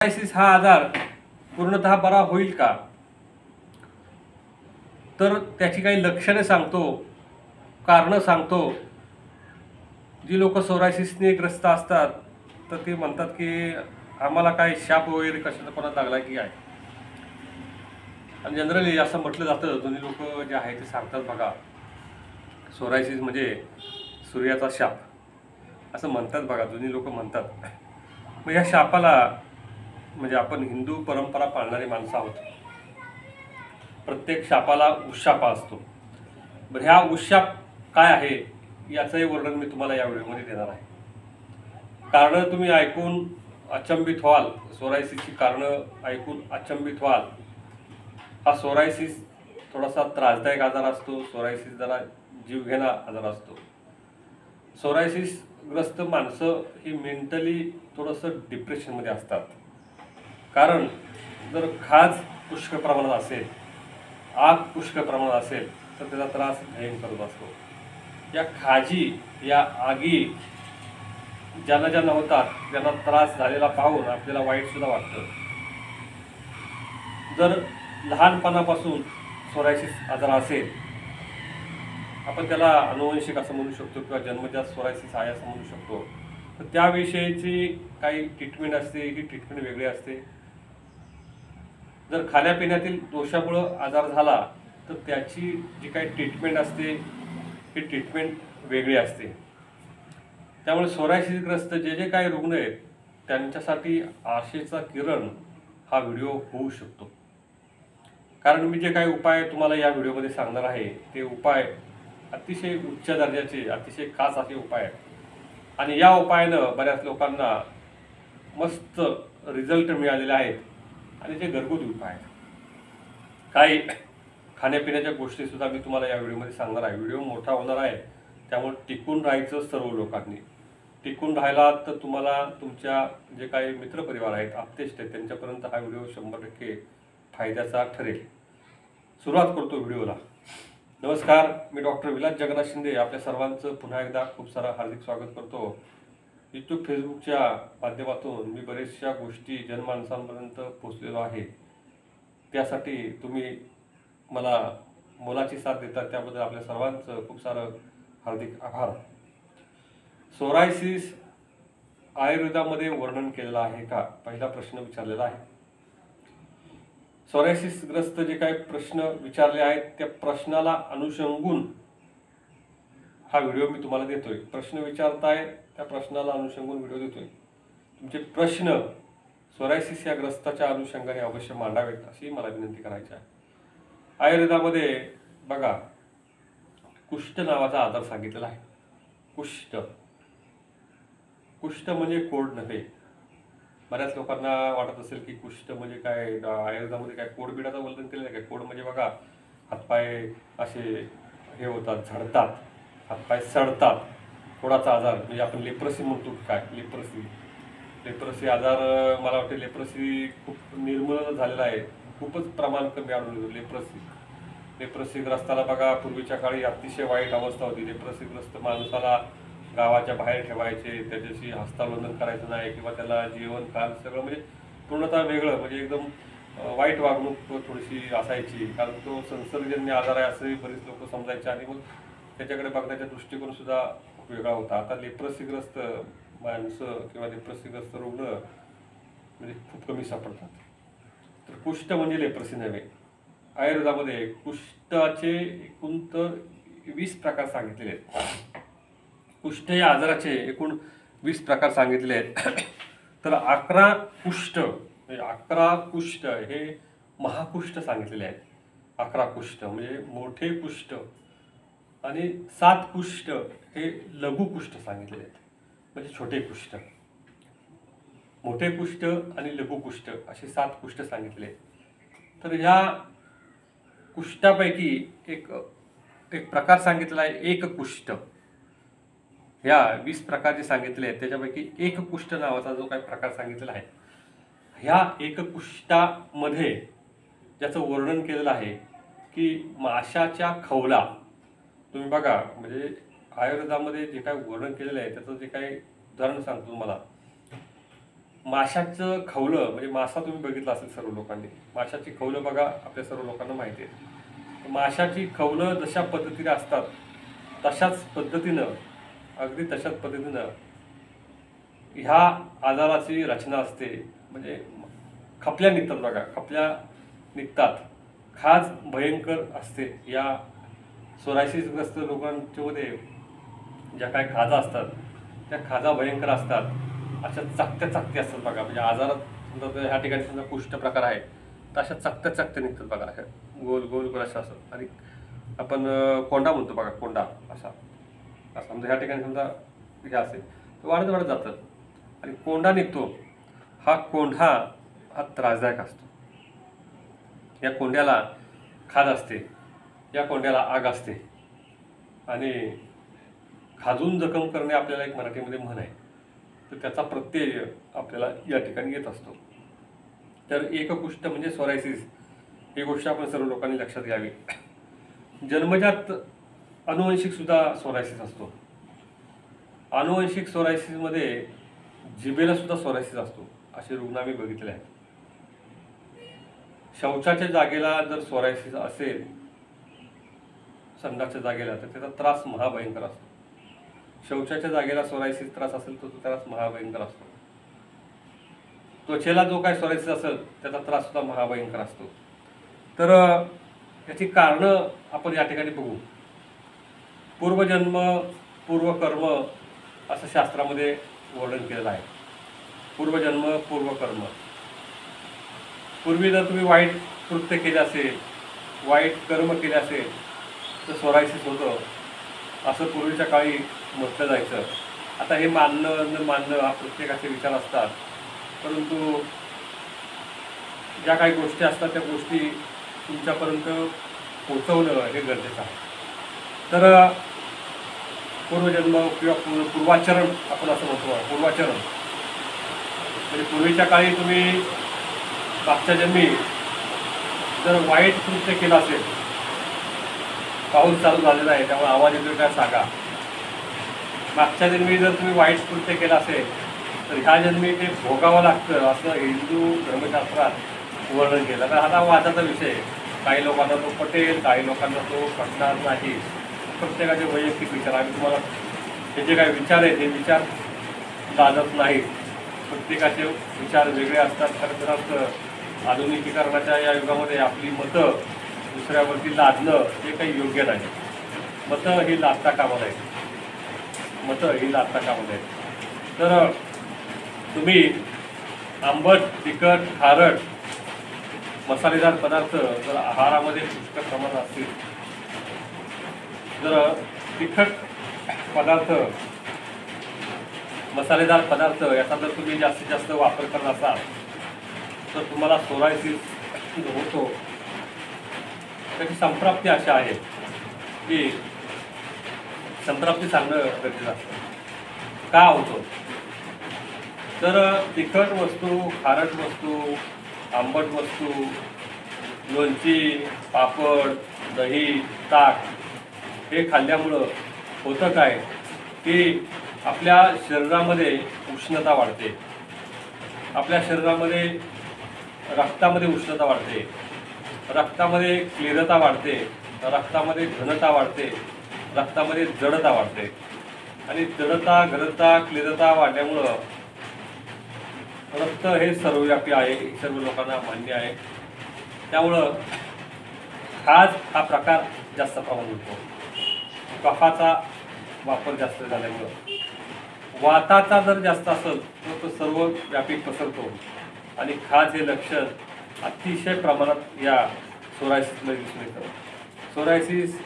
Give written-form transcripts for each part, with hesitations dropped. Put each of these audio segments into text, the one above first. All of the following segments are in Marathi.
सोरायसिस हा आजार पूर्णतः बरा होईल का? तर त्याची काही लक्षणे सांगतो, कारणं सांगतो. जी लोक सोरायसिसने ग्रस्त असतात तर ते म्हणतात की आम्हाला काय शाप वगैरे कशाचा कोणाला लागला की काय. आणि जनरली असं म्हटलं जातं, दोन्ही लोक जे आहे ते सांगतात बघा, सोरायसिस म्हणजे सूर्याचा शाप असं म्हणतात बघा, दोन्ही लोक म्हणतात. मग या शापाला, म्हणजे आपण हिंदू परंपरा पाळणारी माणसं आहोत, प्रत्येक शापाला उशापा असतो. बरं, ह्या उशाप काय आहे याचंही वर्णन मी तुम्हाला या व्हिडिओमध्ये देणार आहे. कारणं तुम्ही ऐकून अचंबित व्हाल, सोरायसिसची कारणं ऐकून अचंबित व्हाल. हा सोरायसिस थोडासा त्रासदायक आजार असतो. सोरायसिस जरा जीवघेणा आजार असतो. सोरायसिसग्रस्त माणसं ही मेंटली थोडंसं डिप्रेशनमध्ये असतात. कारण जर खाज पुष्कळ प्रमाणात असेल, आग पुष्कळ प्रमाणात असेल तर त्याचा त्रास भयंकर होत असतो. या खाजी, या आगी ज्यांना ज्यांना होतात, त्यांना त्रास झालेला पाहून आपल्याला वाईट सुद्धा वाटतं. जर लहानपणापासून सोरायसिस आजार असेल, आपण त्याला अनुवंशिक असं म्हणू शकतो किंवा जन्मजात सोरायसिस आहे असं म्हणू शकतो, तर त्याविषयीची काही ट्रीटमेंट असते. ही ट्रीटमेंट वेगळी असते. जर खाण्यापिण्यातील दोषामुळं आजार झाला तर त्याची जी काही ट्रीटमेंट असते ही ट्रीटमेंट वेगळी असते. त्यामुळे सोरायसिसग्रस्त जे जे काही रुग्ण आहेत त्यांच्यासाठी आशेचा किरण हा व्हिडिओ होऊ शकतो. कारण मी जे काही उपाय तुम्हाला या व्हिडिओमध्ये सांगणार आहे ते उपाय अतिशय उच्च दर्जाचे, अतिशय खास असे उपाय आहेत. आणि या उपायानं बऱ्याच लोकांना मस्त रिझल्ट मिळालेले आहेत. आणि ते घरगुती उपाय आहेत. काही खाण्यापिण्याच्या गोष्टीसुद्धा मी तुम्हाला या व्हिडिओमध्ये सांगणार आहे. व्हिडिओ मोठा होणार आहे, त्यामुळे टिकून राहायचं सर्व लोकांनी. टिकून राहायला तर तुम्हाला तुमच्या जे काही मित्रपरिवार आहेत, आप्तेष्ट आहेत, त्यांच्यापर्यंत हा व्हिडिओ 100% फायद्याचा ठरेल. सुरुवात करतो व्हिडिओला. नमस्कार, मी डॉक्टर विलास जगन्नाथ शिंदे आपल्या सर्वांचं पुन्हा एकदा खूप सारं हार्दिक स्वागत करतो. यूट्यूब, फेसबुकच्या माध्यमातून मी बऱ्याचशा गोष्टी जनमानसांपर्यंत पोचलेलो आहे. त्यासाठी तुम्ही मला मोलाची साथ देतात, त्याबद्दल आपल्या सर्वांचं खूप सारं हार्दिक आभार. सोरायसिस आयुर्वेदामध्ये वर्णन केलेलं आहे का? पहिला प्रश्न विचारलेला आहे. सोरायसिसग्रस्त जे काही प्रश्न विचारले आहेत त्या प्रश्नाला अनुषंगून हा व्हिडिओ मी तुम्हाला देतोय. प्रश्न विचारताय त्या प्रश्नाला अनुषंगून व्हिडिओ देतोय. तुमचे प्रश्न सोरायसिस या ग्रस्ताच्या अनुषंगाने अवश्य मांडावेत अशी मला विनंती करायची आहे. आयुर्वेदामध्ये बघा, कुष्ठ नावाचा आजार सांगितलेला आहे. कुष्ठ, कुष्ठ म्हणजे कोड नव्हे. बऱ्याच लोकांना वाटत असेल की कुष्ठ म्हणजे काय, आयुर्वेदामध्ये काय कोडबिडाचं वर्णन केलेलं आहे काय? कोड म्हणजे बघा, हातपाय असे हे होतात, झडतात, हातपाय सडतात. कोडाचा आजार म्हणजे आपण लेप्रसी म्हणतो काय, लेप्रसी आजार. मला वाटते लेप्रसी खूप निर्मूलन झालेला आहे, खूपच प्रमाण कमी आढळून येतो. लेप्रसीग्रस्ताला बघा, पूर्वीच्या काळी अतिशय वाईट अवस्था होती. लेप्रसीग्रस्त माणसाला गावाच्या बाहेर ठेवायचे, त्याच्याशी हस्तांदोलन करायचं नाही किंवा त्याला जेवण काल सगळं म्हणजे पूर्णतः वेगळं, म्हणजे एकदम वाईट वागणूक थोडीशी असायची. कारण तो संसर्गजन्य आजार आहे असंही बरीच लोक समजायचे आणि मग त्याच्याकडे बघण्याचा दृष्टिकोन सुद्धा खूप वेगळा होता. आता लेप्रसीग्रस्त माणसं किंवा लेप्रसीग्रस्त रुग्ण म्हणजे खूप कमी सापडतात. तर कुष्ठ म्हणजे लेप्रसी नव्हे. आयुर्वेदामध्ये कुष्ठाचे एकूण तर 20 प्रकार सांगितलेले आहेत. कुष्ठ या आजाराचे एकूण 20 प्रकार सांगितले आहेत. तर 11 कुष्ठ म्हणजे 11 कुष्ठ हे महाकुष्ठ सांगितलेले आहेत. 11 कुष्ठ म्हणजे मोठे कुष्ठ आणि 7 कुष्ठ हे लघु कुष्ठ सांगितलेले आहेत, म्हणजे छोटे कुष्ठ. मोठे कुष्ठ आणि लघु कुष्ठ असे 7 कुष्ठ सांगितले आहेत. तर ह्या कुष्ठापैकी एक प्रकार सांगितला आहे एक कुष्ठ. ह्या 20 प्रकार जे सांगितले आहेत त्याच्यापैकी एक कुष्ठ नावाचा जो काही प्रकार सांगितलेला आहे, ह्या एक कुष्ठामध्ये ज्याचं वर्णन केलेलं आहे की माशाच्या खवला. तुम्ही बघा, म्हणजे आयुर्वेदामध्ये जे काही वर्णन केलेलं आहे त्याचं जे काही उदाहरण सांगतो तुम्हाला. माशाचं खवलं म्हणजे मासा तुम्ही बघितला असेल सर्व लोकांनी. माशाची खवलं बघा आपल्या सर्व लोकांना माहिती आहे. माशाची खवलं जशा पद्धतीने असतात तशाच पद्धतीनं अगदी तशाच पद्धतीनं ह्या आजाराची रचना असते. म्हणजे खपल्या निघतात बघा, खपल्या निघतात. खाज भयंकर असते. या सोरायसिसग्रस्त लोकांच्यामध्ये ज्या काही खाजा असतात त्या खाजा भयंकर असतात. अशा चकत्या चकत्या असतात बघा. म्हणजे आजारात समजा ह्या ठिकाणी समजा कुष्ठ प्रकार आहे तर अशा चकत्या चकत्या निघतात बघा. अशा गोल गोल गोल अशा असतात. आणि आपण कोंडा म्हणतो बघा, कोंडा असा असा समजा ह्या ठिकाणी समजा हे असेल तर वाढत वाढत जातं आणि कोंडा निघतो. हा कोंढा हा त्रासदायक असतो. या कोंड्याला खाज असते, या कोंड्याला आग असते आणि खाजून जखम करणे आपल्याला एक मराठीमध्ये म्हण आहे. तर त्याचा प्रत्यय आपल्याला या ठिकाणी येत असतो. तर एककुष्ठ म्हणजे सोरायसिस ही गोष्ट आपण सर्व लोकांनी लक्षात घ्यावी. जन्मजात अनुवंशिक सुद्धा सोरायसिस असतो. अनुवंशिक सोरायसिसमध्ये जिभेला सुद्धा सोरायसिस असतो. असे रुग्ण आम्ही बघितले आहेत. शौचाच्या जागेला जर सोरायसिस असेल, संडासच्या जागेला, तर त्याचा त्रास महाभयंकर असतो. शौचाच्या जागेला सोरायसिस त्रास असेल तर तो त्रास महाभयंकर असतो. त्वचेला जो काय सोरायसिस असेल त्याचा त्रास सुद्धा महाभयंकर असतो. तर याची कारणं आपण या ठिकाणी बघू. पूर्वजन्म पूर्वकर्म असं शास्त्रामध्ये वर्णन केलेलं आहे. पूर्वजन्म पूर्वकर्म. पूर्वी जर तुम्ही वाईट कृत्य केले असेल, वाईट कर्म केले असेल तर सोरायसिस होतं असं पूर्वीच्या काळी म्हटलं जायचं. आता हे मानणं न मानणं हा प्रत्येकाचे विचार असतात. परंतु ज्या काही गोष्टी असतात त्या गोष्टी तुमच्यापर्यंत पोचवणं हे गरजेचं आहे. तर पूर्वजन्म किंवा पूर्वाचरण आपण असं म्हणतो. पूर्वाचरण म्हणजे पूर्वीच्या काळी तुम्ही मागच्या जन्मी जर वाईट कृत्य केलं असेल, पाऊस चालू झालेला आहे त्यामुळे आवाज येतोय काय सांगा. मागच्या जन्मी जर तुम्ही वाईट कृत्य केलं असेल तर ह्या जन्मी ते भोगावं लागतं असं हिंदू धर्मशास्त्रात वर्णन केलं. तर हा वादाचा विषय. काही लोकांना तो पटेल, काही लोकांना तो पटणार नाही. प्रत्येकाचे वैयक्तिक विचार. आम्ही तुम्हाला हे जे काही विचार आहेत हे विचार लादत नाही. प्रत्येकाचे विचार वेगळे असतात. खरं तर असं आधुनिकीकरणाच्या या युगामध्ये आपली मतं दुसऱ्यावरती लादणं हे काही योग्य नाही. मतं ही लादता कामा नयेत. मतं ही लादता कामा नयेत. तर तुम्ही आंबट, तिखट, खारट, मसालेदार पदार्थ जर आहारामध्ये पुष्कळ प्रमाणात असतील, जर तिखट पदार्थ, मसालेदार पदार्थ याचा जर तुम्ही जास्तीत जास्त वापर करत असाल तर तुम्हाला सोरायसिस होतो. त्याची संप्राप्ती अशी आहे की संप्राप्ती सांगणं गरजेचं असतं. का होतो तर तिखट वस्तू, खारट वस्तू, आंबट वस्तू, लोणची, पापड, दही, ताक हे खाल्ल्यामुळं होतं काय की आपल्या शरीरामध्ये उष्णता वाढते. आपल्या शरीरामध्ये रक्तामध्ये उष्णता वाढते, रक्तामध्ये क्लिरता वाढते, रक्तामध्ये घनता वाढते, रक्तामध्ये जडता वाढते. आणि जडता, घनता, क्लिरता वाढल्यामुळं रक्त हे सर्वव्यापी आहे, सर्व लोकांना मान्य आहे. त्यामुळं खाज हा प्रकार जास्त प्रमाणात होतो. कफाचा वापर जास्त झाल्यामुळं, वाताचा जर जास्त असेल तर तो सर्वव्यापी पसरतो आणि खाज हे लक्षण अतिशय प्रमाणात या सोरायसिसमध्ये दिसून येतं. सोरायसिस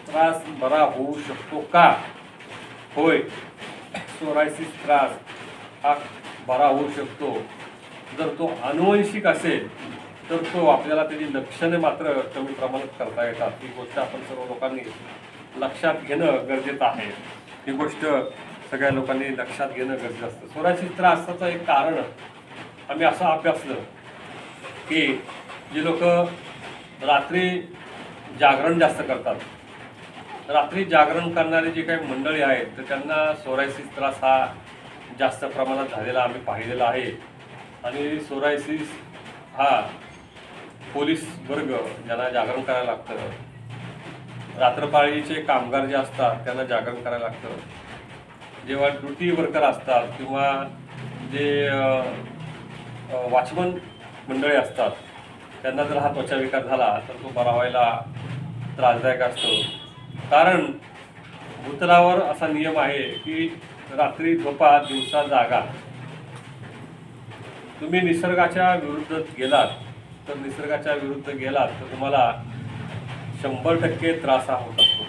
त्रास बरा होऊ शकतो का? होय, सोरायसिस त्रास हा बरा होऊ शकतो. जर तो अनुवंशिक असेल तर तो आपल्याला त्याची लक्षणे मात्र कमी प्रमाणात करता येतात. ही गोष्ट आपण सर्व लोकांनी लक्षात घेणं गरजेचं आहे. ही गोष्ट सगळ्या लोकांनी लक्षात घेणं गरजेचं असतं. सोरायसिस त्रासाचं एक कारण आम्ही असं अभ्यासलं की जे लोक रात्री जागरण जास्त करतात, रात्री जागरण करणारे जे काही मंडळी आहेत तर त्यांना सोरायसिस त्रास हा जास्त प्रमाणात झालेला आम्ही पाहिलेला आहे. आणि सोरायसिस हा पोलीस वर्ग ज्यांना जागरण करायला लागतं, रात्रपाळीचे कामगार जे असतात त्यांना जागरण करायला लागतं, जेव्हा ड्युटी वर्कर असतात किंवा जे वॉचमन मंडळी असतात त्यांना जर हा त्वचाविकार झाला तर तो बरा व्हायला त्रासदायक असतो. कारण भूतलावर असा नियम आहे की रात्री झोपा, दिवसा जागा. तुम्ही निसर्गाच्या विरुद्ध गेलात तर तुम्हाला 100% त्रास हा होत असतो.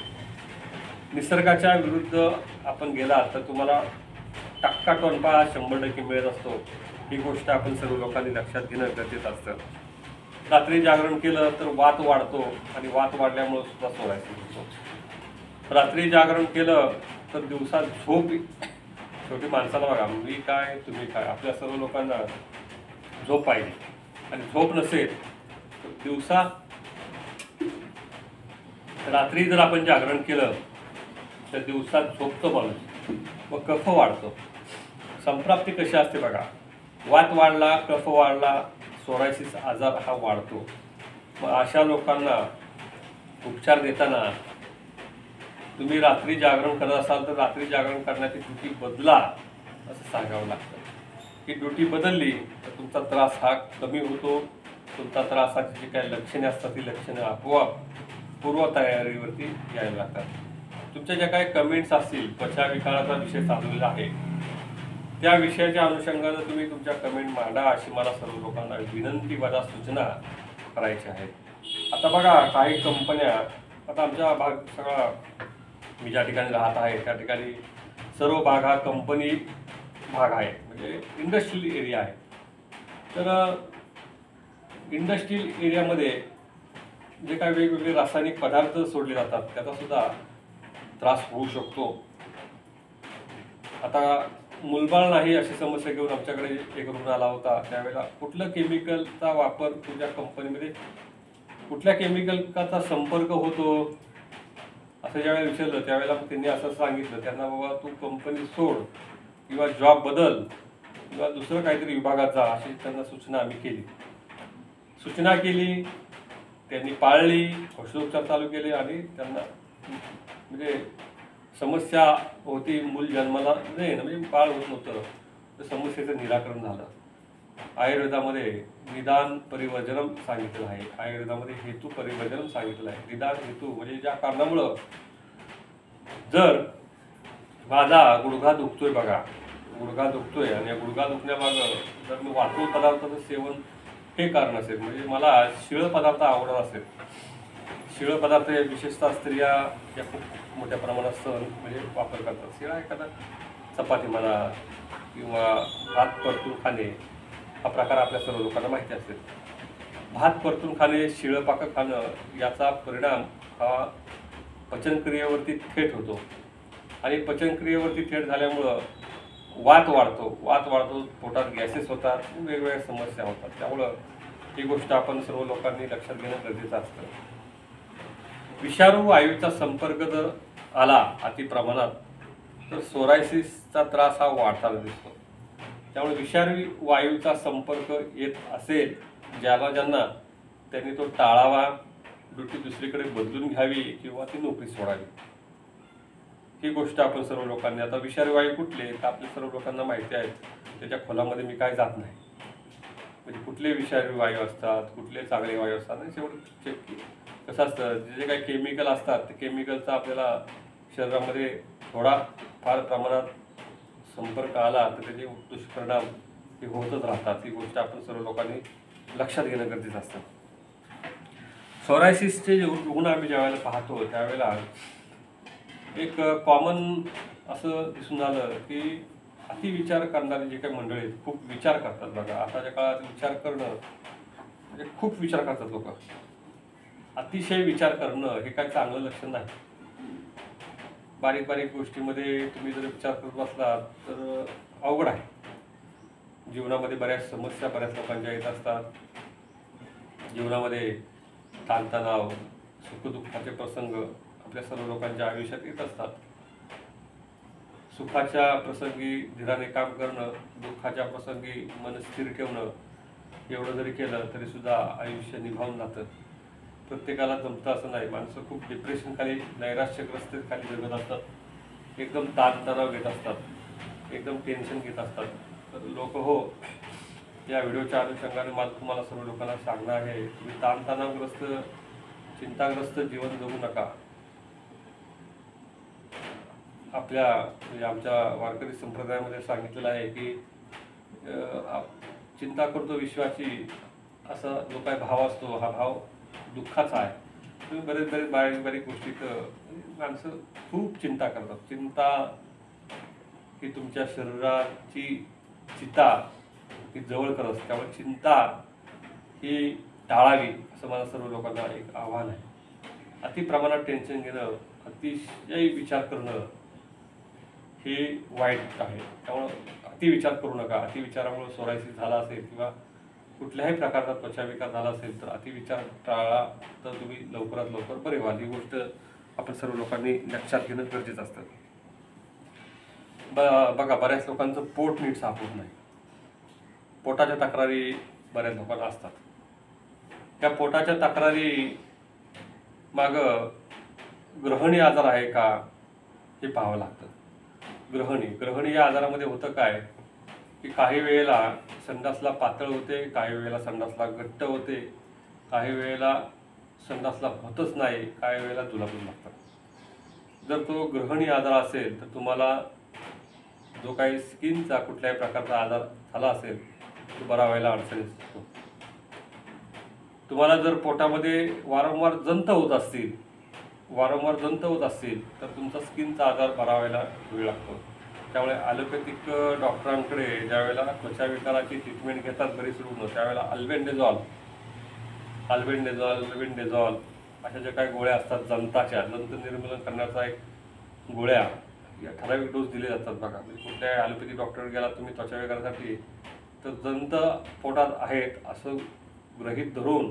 निसर्गाच्या विरुद्ध आपण गेलात तर तुम्हाला टक्का टोनपा 100% मिळत असतो. ही गोष्ट आपण सर्व लोकांनी लक्षात घेणं गरजेचं असतं. रात्री जागरण केलं तर वात वाढतो आणि वात वाढल्यामुळे सुद्धा सोरायसिस होतो. रात्री जागरण केलं तर दिवसा झोप, शेवटी माणसाला बघा, मी काय तुम्ही काय, आपल्या सर्व लोकांना झोप पाहिजे आणि झोप नसेल तर दिवसा रात्री जर आपण जागरण केलं तर दिवसात झोपतो माणूस, व कफ वाढतो. संप्राप्ती कशी असते बघा, वात वाढला, कफ वाढला, सोरायसिस आजार हा वाढतो. मग अशा लोकांना उपचार देताना तुम्ही रात्री जागरण करत असाल तर रात्री जागरण करण्याची ड्युटी बदला असं सांगावं लागतं. ही ड्युटी बदलली तर तुमचा त्रास हा कमी होतो. तुमचा त्रासाची जी काही लक्षणे असतात ती लक्षणं आपोआप पूर्वतयारीवरती यायला लागतात. तुमच्या ज्या काही कमेंट्स असतील, त्वचाविकाराचा विषय चाललेला आहे, त्या विषयाच्या अनुषंगानं तुम्ही तुमच्या कमेंट मांडा अशी मला सर्व लोकांना विनंती वजा सूचना करायची आहे. आता बघा, काही कंपन्या, आता आमचा भाग सगळा, मी ज्या ठिकाणी राहत आहे त्या ठिकाणी सर्व भाग हा कंपनी भाग आहे, म्हणजे इंडस्ट्रियल एरिया आहे. तर इंडस्ट्रियल एरियामध्ये जे काही वेगवेगळे रासायनिक पदार्थ सोडले जातात त्याचा सुद्धा त्रास होऊ शकतो. आता मूलबाळ नाही अशी समस्या घेऊन आमच्याकडे एक रुग्ण आला होता. त्यावेळेला कुठलं केमिकलचा वापर तुझ्या कंपनीमध्ये, कुठल्या केमिकलचा संपर्क होतो असं ज्यावेळेला विचारलं त्यावेळेला त्यांनी असं सांगितलं त्यांना, बाबा तू कंपनी सोड किंवा जॉब बदल किंवा दुसरं काहीतरी विभागात जा, अशी त्यांना सूचना आम्ही केली. त्यांनी पाळली, औषधोपचार चालू केले आणि त्यांना म्हणजे समस्या होती, मूल जन्माला नाही म्हणजे बाळ होत नव्हतं, तर समस्येचं निराकरण झालं. आयुर्वेदामध्ये निदान परिवर्जनम सांगितलं आहे. आयुर्वेदामध्ये हेतू परिवर्जनम सांगितलं आहे. निदान हेतू म्हणजे ज्या कारणामुळं, जर माझा गुडघा दुखतोय बघा, गुडघा दुखतोय आणि या गुडघा दुखण्यामागं जर मी वातूळ पदार्थाचं सेवन हे कारण असेल, म्हणजे मला शिळ पदार्थ आवडत असेल, शिळ पदार्थ विशेषतः स्त्रिया या खूप मोठ्या प्रमाणात म्हणजे वापर करतात. शिळा एखादा चपाती म्हणा किंवा भात परतून खाणे हा प्रकार आपल्या सर्व लोकांना माहिती असेल. भात परतून खाणे, शिळं पाकं खाणं याचा परिणाम हा पचनक्रियेवरती थेट होतो आणि पचनक्रियेवरती थेट झाल्यामुळं वात वाढतो, पोटात गॅसेस होतात, वेगवेगळ्या समस्या होतात. त्यामुळं ही गोष्ट आपण सर्व लोकांनी लक्षात घेणं गरजेचं असतं. विषारू वायूचा संपर्क जर आला अति प्रमाणात तर सोरायसिसचा त्रास हा वाढताना दिसतो. त्यामुळे विषारी वायूचा संपर्क येत असेल ज्यांना, त्यांनी तो टाळावा, ड्युटी दुसरीकडे बदलून घ्यावी किंवा ती नोकरी सोडावी. ही गोष्ट आपण सर्व लोकांनी, आता विषारी वायू कुठले तर आपल्या सर्व लोकांना माहिती आहे, त्याच्या खोलामध्ये मी काय जात नाही, म्हणजे कुठले विषारी वायू असतात, कुठले चांगले वायू असतात आणि शेवटी चेक कसं असतं, जे काही केमिकल असतात ते केमिकलचा आपल्याला शरीरामध्ये थोडा फार प्रमाणात संपर्क आला तर त्याचे दुष्परिणाम हे होतच राहतात. ही गोष्ट आपण सर्व लोकांनी लक्षात घेणं गरजेचं असतं. सोरायसिसचे रुग्ण आम्ही ज्यावेळेला पाहतो त्यावेळेला एक कॉमन असं दिसून आलं की अतिविचार करणारी जे काही मंडळी आहेत, खूप विचार करतात बघा. आताच्या काळात विचार करणं म्हणजे खूप विचार करतात लोक. अतिशय विचार करणं हे काय चांगलं लक्षण नाही. बारीक बारीक गोष्टीमध्ये तुम्ही जर विचार करत बसलात तर अवघड आहे. जीवनामध्ये बऱ्याच समस्या बऱ्याच लोकांच्या येत असतात. जीवनामध्ये ताणतणाव, सुखदुःखाचे प्रसंग आपल्या सर्व लोकांच्या आयुष्यात येत असतात. सुखाच्या प्रसंगी धीराने काम करणं, दुःखाच्या प्रसंगी मन स्थिर ठेवणं, एवढं जरी केलं तरी सुद्धा आयुष्य निभावून जातं. प्रत्येकाला जमतं असं नाही. माणसं खूप डिप्रेशनखाली, नैराश्यग्रस्त खाली जगत असतात, एकदम ताणतणाव घेत असतात, एकदम टेन्शन घेत असतात. तर लोक हो, या व्हिडिओच्या अनुषंगाने मला तुम्हाला सर्व लोकांना सांगणं आहे, तुम्ही ताणतणावग्रस्त, चिंताग्रस्त जीवन जगू नका. आपल्या म्हणजे आमच्या वारकरी संप्रदायामध्ये सांगितलेलं आहे की चिंता करतो विश्वाची, असा जो काय भाव असतो हा भाव दुःखाचा आहे. तुम्ही बरेच बारीक बारीक गोष्टीत माणसं खूप चिंता करतात. चिंता ही तुमच्या शरीराची चिता ती जवळ करत असते. त्यामुळे चिंता ही टाळावी असं मला सर्व लोकांना एक आव्हान आहे. अति प्रमाणात टेन्शन घेणं, अतिशय विचार करणं हे वाईट आहे. त्यामुळं अतिविचार करू नका. अतिविचारामुळे सोरायसिस झाला असेल किंवा कुठल्याही प्रकारचा त्वचाविकार झाला असेल तर अतिविचार टाळा, तर तुम्ही लवकरात लवकर बरे व्हाल. ही गोष्ट आपण सर्व लोकांनी लक्षात घेणं गरजेचं असतं. बघा, बऱ्याच लोकांचं पोट नीट साफ होत नाही. पोटाच्या तक्रारी बऱ्याच लोकांना असतात. त्या पोटाच्या तक्रारी मागं ग्रहणी आजार आहे का हे पाहावं लागतं. ग्रहणी या आजारामध्ये होतं काय की काही वेळेला संडासला पातळ होते, काही वेळेला संडासला घट्ट होते, काही वेळेला संडासला होतच नाही, काही वेळेला जुलाबून लागतात. जर तो ग्रहणी आजार असेल तर तुम्हाला जो काही स्किनचा कुठल्याही प्रकारचा आजार झाला असेल तो बरा व्हायला अडचणी असतो. तुम्हाला जर पोटामध्ये वारंवार जंत होत असतील तर तुमचा स्किनचा आजार बरा व्हायला वेळ लागतो. त्यामुळे ॲलोपॅथिक डॉक्टरांकडे ज्यावेळेला त्वचाविकाराची ट्रीटमेंट घेतात बरीच रुग्ण, त्यावेळेला अल्बेंडेझॉल अशा ज्या काही गोळ्या असतात दंत निर्मूलन करण्याचा एक गोळ्या या ठराविक डोस दिले जातात. बघा, म्हणजे कुठल्याही ॲलोपॅथिक डॉक्टरकडे गेला तुम्ही त्वचाविकारासाठी तर दंत पोटात आहेत असं गृहीत धरून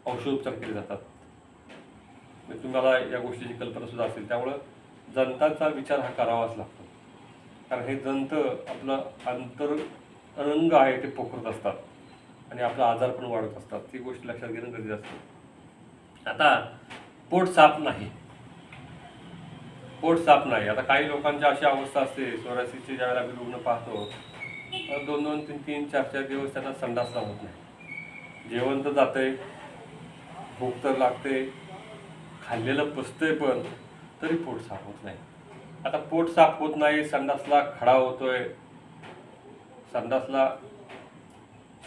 औषधोपचार केले जातात. म्हणजे तुम्हाला या गोष्टीची कल्पना सुद्धा असेल. त्यामुळं दंताचा विचार हा करावाच लागतो. कारण हे दंत आपलं अंग आहे ते पोखरत असतात आणि आपला आजार पण वाढत असतात. ती गोष्ट लक्षात घेणं गरजेचं असतं. आता पोट साफ नाही. आता काही लोकांची अशी अवस्था असते, सोरायसिसची ज्यावेळेला आम्ही रुग्ण पाहतो, 2-2, 3-3, 4-4 दिवस त्यांना संडास होत नाही. जेवण तर जातंय, भूक तर लागते, खाल्लेलं पचतंय पण तरी पोट साफ होत नाही. आता पोट साफ होत नाही, संडासला खडा होतोय, संडासला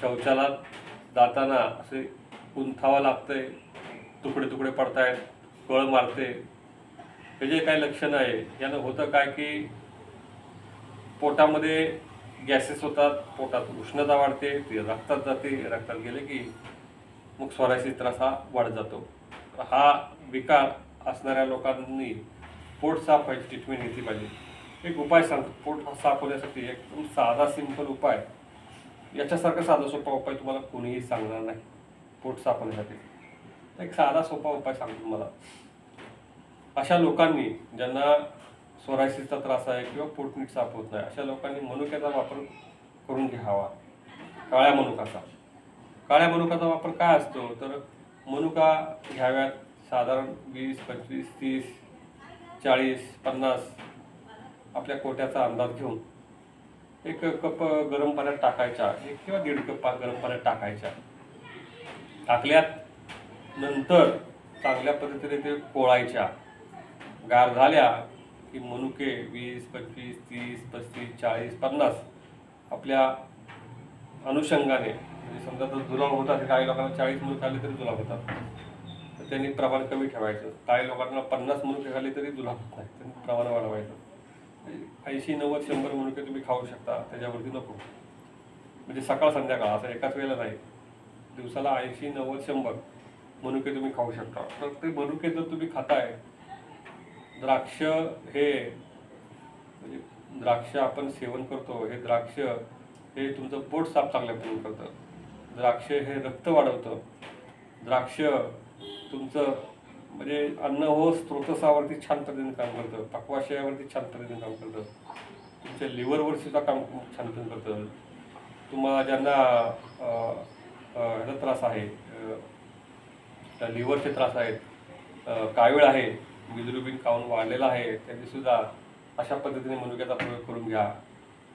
शौचाला जाताना असे कुंथावं लागतंय, तुकडे पडतायत, कळ मारते, हे जे काही लक्षण आहे यानं होतं काय की पोटामध्ये गॅसेस होतात, पोटात उष्णता वाढते, ती रक्तात जाते, रक्तात गेले की मग सोरायसिस त्रास हा वाढत जातो. हा विकार असणाऱ्या लोकांनी पोट साफ व्हायची ट्रीटमेंट घेतली पाहिजे. एक उपाय सांगतो पोट साफ होण्यासाठी, एकदम साधा सिंपल उपाय. याच्यासारखा साधा सोपा उपाय तुम्हाला कोणीही सांगणार नाही. पोट साफ होण्यासाठी एक साधा सोपा उपाय सांगतो तुम्हाला. अशा लोकांनी ज्यांना सोरायसिसचा त्रास आहे किंवा पोट नीट साफ होत नाही, अशा लोकांनी मनुक्याचा वापर करून घ्यावा. काळ्या मनुकाचा वापर काय असतो तर मनुका घ्याव्यात, साधारण 20, 25, 30, 40, 50 आपल्या कोट्याचा अंदाज घेऊन 1 कप गरम पाण्यात टाकायच्या, 1 किंवा 1.5 कप गरम पाण्यात टाकायच्या. टाकल्यात नंतर चांगल्या पद्धतीने ते पोळायच्या. गार झाल्या की मनुके 20, 25, 30, 35, 40, 50 आपल्या अनुषंगाने, म्हणजे समजा जर जुलाब होतात, काही लोकांना 40 मनुके खाल्ले तरी जुलाब होतात, तर त्यांनी प्रमाण कमी ठेवायचं. काही लोकांना 50 मनुके खाल्ले तरी जुलाब होत नाही, त्यांनी प्रमाण वाढवायचं. 80, 90, 100 मनुके तुम्ही खाऊ शकता, त्याच्यावरती नको. म्हणजे सकाळ संध्याकाळ असं एकाच वेळेला नाही, दिवसाला 80, 90, 100 मनुके तुम्ही खाऊ शकता. तर ते मनुके जर तुम्ही खाताय, द्राक्ष हे म्हणजे द्राक्ष आपण सेवन करतो, हे द्राक्ष हे तुमचं पोट साफ चांगल्या पद्धतीने करतं. द्राक्ष हे रक्त वाढवतं. द्राक्ष तुमचं म्हणजे अन्न व स्त्रोतसावरती छान पद्धतीने काम करतं, पक्वाशयावरती छान पद्धतीने काम करतं. तुमच्या लिव्हरवर सुद्धा काम खूप छान करतं. तुम्हाला ज्यांना ह्याचा त्रास आहे, लिव्हरचे त्रास आहेत, कावीळ आहे, बिलिरुबिन खाऊन वाढलेला आहे, त्यांनी सुद्धा अशा पद्धतीने मनुक्याचा प्रयोग करून घ्या.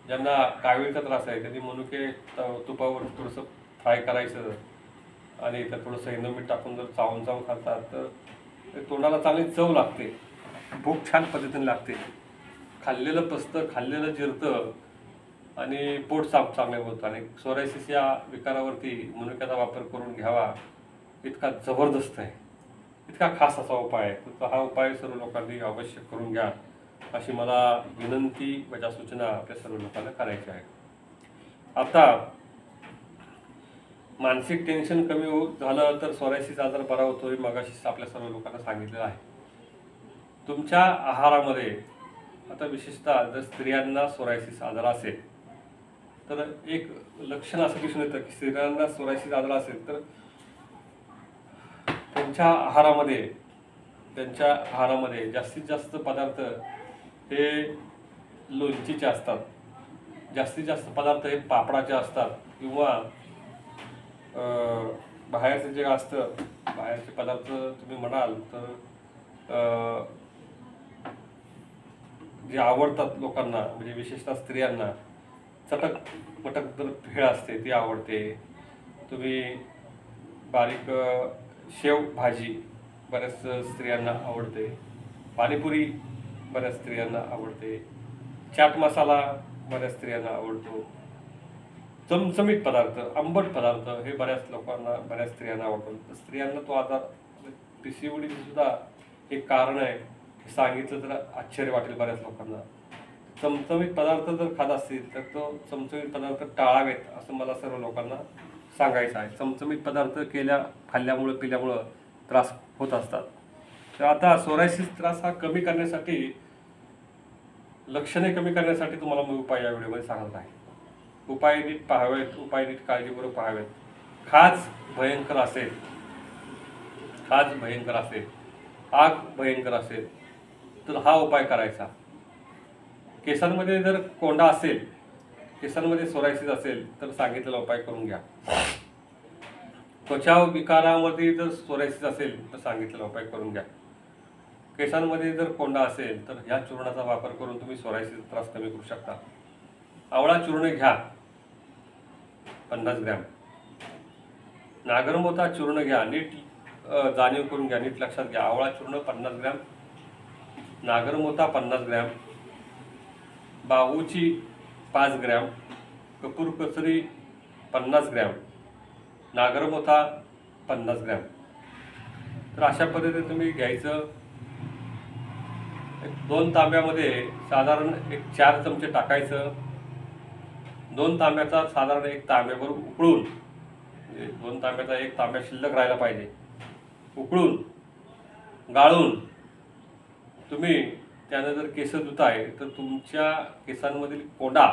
ज्यांना कावीळचा त्रास आहे त्यांनी मनुके तुपावर थोडंसं फ्राय करायचं आणि त्यात थोडंसं हिंग मीठ टाकून जर चावून खातात तर ते तोंडाला चांगली चव लागते, भूक छान पद्धतीने लागते, खाल्लेलं पचतं, खाल्लेलं जिरतं आणि पोट चांगलं होतं. आणि सोरायसिस या विकारावरती मनुक्याचा वापर करून घ्यावा इतका जबरदस्त आहे, इतका खास असा उपाय आहे. तर हा उपाय सर्व लोकांनी अवश्य करून घ्या अशी मला विनंती, माझ्या सूचना आपल्या सर्व लोकांना करायची आहे. आता मानसिक टेन्शन कमी झालं तर सोरायसिस आजार बरा होतो हे मगाशीच आपल्या सर्व लोकांना सांगितलेलं आहे. तुमच्या आहारामध्ये आता विशेषतः जर स्त्रियांना सोरायसिस आजार असेल तर एक लक्षण असं दिसून येतं की स्त्रियांना सोरायसिस आजार असेल तर त्यांच्या आहारामध्ये जास्तीत जास्त पदार्थ हे लोणचीचे असतात, जास्तीत जास्त पदार्थ हे पापडाचे असतात किंवा बाहेरचं जे असतं, बाहेरचे पदार्थ तुम्ही म्हणाल तर जे आवडतात लोकांना, म्हणजे विशेषतः स्त्रियांना चटक मटक जर भेळ असते ती आवडते. तुम्ही बारीक शेव भाजी बऱ्याच स्त्रियांना आवडते, पाणीपुरी बऱ्याच स्त्रियांना आवडते, चाट मसाला बऱ्याच स्त्रियांना आवडतो, चमचमीत पदार्थ, आंबट पदार्थ हे बऱ्याच लोकांना, बऱ्याच स्त्रियांना आवडतो. स्त्रियांना तो आजार PCOD सुद्धा एक कारण आहे हे सांगितलं तर आश्चर्य वाटेल बऱ्याच लोकांना. चमचमीत पदार्थ जर खात असतील तर तो चमचमीत पदार्थ टाळावेत असं मला सर्व लोकांना सांगायचं आहे. चमचमीत पदार्थ खाल्ल्यामुळं पिल्यामुळं त्रास होत असतात. तर आता सोरायसिस त्रास हा कमी करण्यासाठी, लक्षणे कमी करण्यासाठी तुम्हाला मी उपाय या व्हिडिओमध्ये सांगत आहे. उपाय नीट पाहावेत, उपाय नीट काळजीपूर्वक पाहावेत. खाज भयंकर असेल, आग भयंकर असेल तर हा उपाय करायचा. केसांमध्ये जर कोंडा असेल, केसांमध्ये सोरायसिस असेल तर सांगितलेला उपाय करून घ्या. त्वचा विकारामध्ये जर सोरायसिस असेल तर सांगितलेला उपाय करून घ्या. केसांमध्ये जर कोंडा असेल तर ह्या चूर्णाचा वापर करून तुम्ही सोरायसिस त्रास कमी करू शकता. आवळा चूर्ण घ्या 50 ग्रॅम. नागरमोथा चूर्ण घ्या, नीट जाणीव करून घ्या, नीट लक्षात घ्या. आवळा चूर्ण 50 ग्रॅम, नागरमोथा 50 ग्रॅम, बाहूची 5 ग्रॅम, कपूर कचरी 50 ग्रॅम, नागरमोथा 50 ग्रॅम. तर अशा पद्धतीने तुम्ही घ्यायचं. 2 तांब्यामध्ये साधारण 4 चमचे टाकायचं. 2 तांब्याचा साधारण 1 तांब्यावर उकळून, 2 तांब्याचा 1 तांब्या शिल्लक राहायला पाहिजे, उकळून गाळून तुम्ही त्यानं जर केस धुताय तर तुमच्या केसांमधील कोंडा,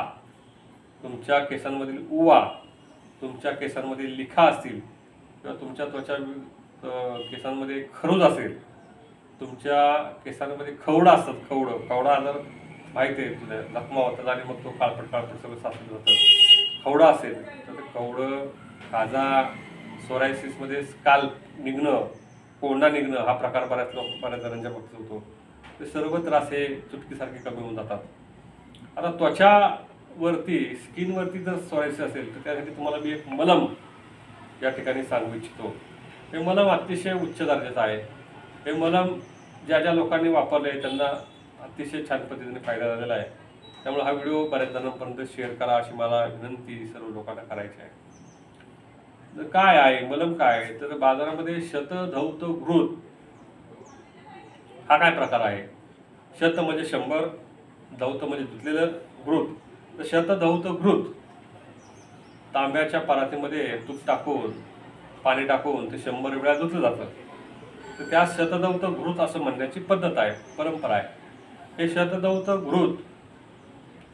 तुमच्या केसांमधील उवा, तुमच्या केसांमधील लिखा असतील किंवा तुमच्या केसांमध्ये खरूज असेल, तुमच्या केसांमध्ये खवडा असतात, खवडा आजार माहिती आहे तुला, जखमा होतात आणि मग तो काळपट सगळं साचून जातं. खवडा असेल तर ते खवडं, खाजा, सोरायसिसमध्ये स्काल्प निघणं, कोंडा निघणं हा प्रकार बऱ्याच जणांच्या बाबतीत होतो. ते सर्व त्रास हे चुटकीसारखे कमी होऊन जातात. आता त्वचावरती, स्किनवरती जर सोरायसिस असेल तर त्यासाठी तुम्हाला मी एक मलम या ठिकाणी सांगू इच्छितो. हे मलम अतिशय उच्च दर्जाचं आहे. हे मलम ज्या लोकांनी वापरले त्यांना अतिशय छान पद्धतीने फायदा झालेला आहे. त्यामुळे हा व्हिडिओ बऱ्याच जणांपर्यंत शेअर करा अशी मला विनंती सर्व लोकांना करायची आहे. तर काय आहे मलम, काय आहे तर बाजारामध्ये शतधौत घृत हा काय प्रकार आहे. शत म्हणजे 100, धौत म्हणजे धुतलेलं, घृत. तर शतधौत घृत तांब्याच्या परातीमध्ये तूप टाकून, पाणी टाकून ते 100 वेळा धुतलं जातं. तर त्या शतधौत घृत असं म्हणण्याची पद्धत आहे, परंपरा आहे. हे शतधौत घृत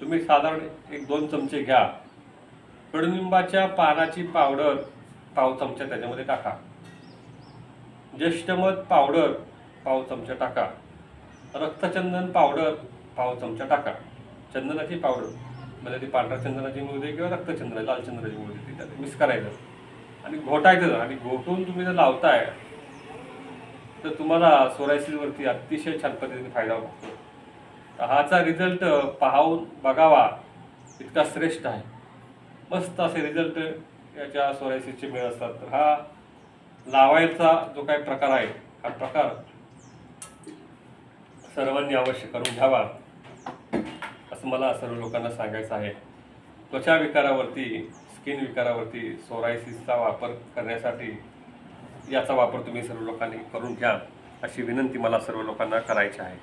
तुम्ही साधारण 1-2 चमचे घ्या. कडुनिंबाच्या पानाची पावडर पाव चमचा त्याच्यामध्ये टाका. ज्येष्ठमध पावडर पाव चमचा टाका. रक्तचंदन पावडर पाव चमचा टाका. चंदनाची पावडर, म्हणजे ती पांढऱ्या चंदनाची मिळू दे किंवा रक्तचंदना लाल चंदनाची मिळू दे, ती त्यात मिक्स करायचं आणि घोटायचं. आणि घोटून तुम्ही जर लावताय तर तुम्हाला सोरायसिसवरती अतिशय छान पद्धतीने फायदा होतो. हाचा रिझल्ट पाहून बघावा इतका श्रेष्ठ आहे. मस्त असे रिझल्ट याच्या सोरायसिसचे मिळत असतात. तर हा लावायचा जो काही प्रकार आहे, हा प्रकार सर्वांनी अवश्य करून घ्यावा असं मला सर्व लोकांना सांगायचं आहे. त्वचा विकारावरती, स्किन विकारावरती सोरायसिसचा वापर करण्यासाठी याचा वापर तुम्ही सर्व लोकांनी करून घ्या अशी विनंती मला सर्व लोकांना करायची आहे.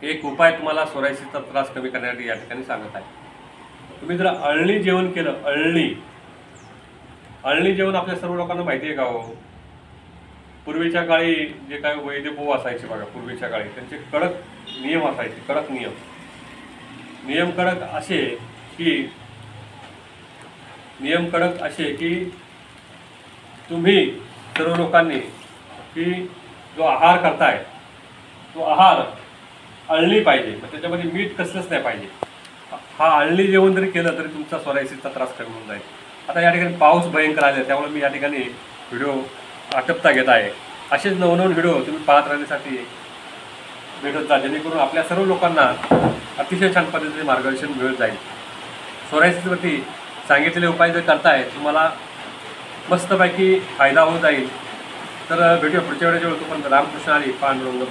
एक उपाय तुम्हाला सोरायसिसचा त्रास कमी करण्यासाठी या ठिकाणी सांगत आहे. तुम्ही जर अळणी जेवण केलं, अळणी जेवण आपल्या सर्व लोकांना माहिती आहे का हो? पूर्वीच्या काळी जे काही वैद्यभाऊ असायचे बघा, पूर्वीच्या काळी त्यांचे कडक नियम असायचे. कडक नियम कडक असे की तुम्ही सर्व लोकांनी की जो आहार करताय तो आहार अळणी पाहिजे, मग त्याच्यामध्ये मीठ कसलंच नाही पाहिजे. हा अळणी जेवण जरी केलं तरी तुमचा सोरायसिसचा त्रास कमी होऊन जाईल. आता या ठिकाणी पाऊस भयंकर आले, त्यामुळे मी या ठिकाणी व्हिडिओ आटपता घेत आहे. असेच नवनवीन व्हिडिओ तुम्ही पाहत राहण्यासाठी भेटत जा, जेणेकरून आपल्या सर्व लोकांना अतिशय छान पद्धतीने मार्गदर्शन मिळत जाईल. सोरायसिसवरती सांगितलेले उपाय जर करताय तुम्हाला मस्तपैकी फायदा होत जाईल. तर भेटूया पुढच्या वेळेस. पण रामकृष्ण हरी. पांडुरंग.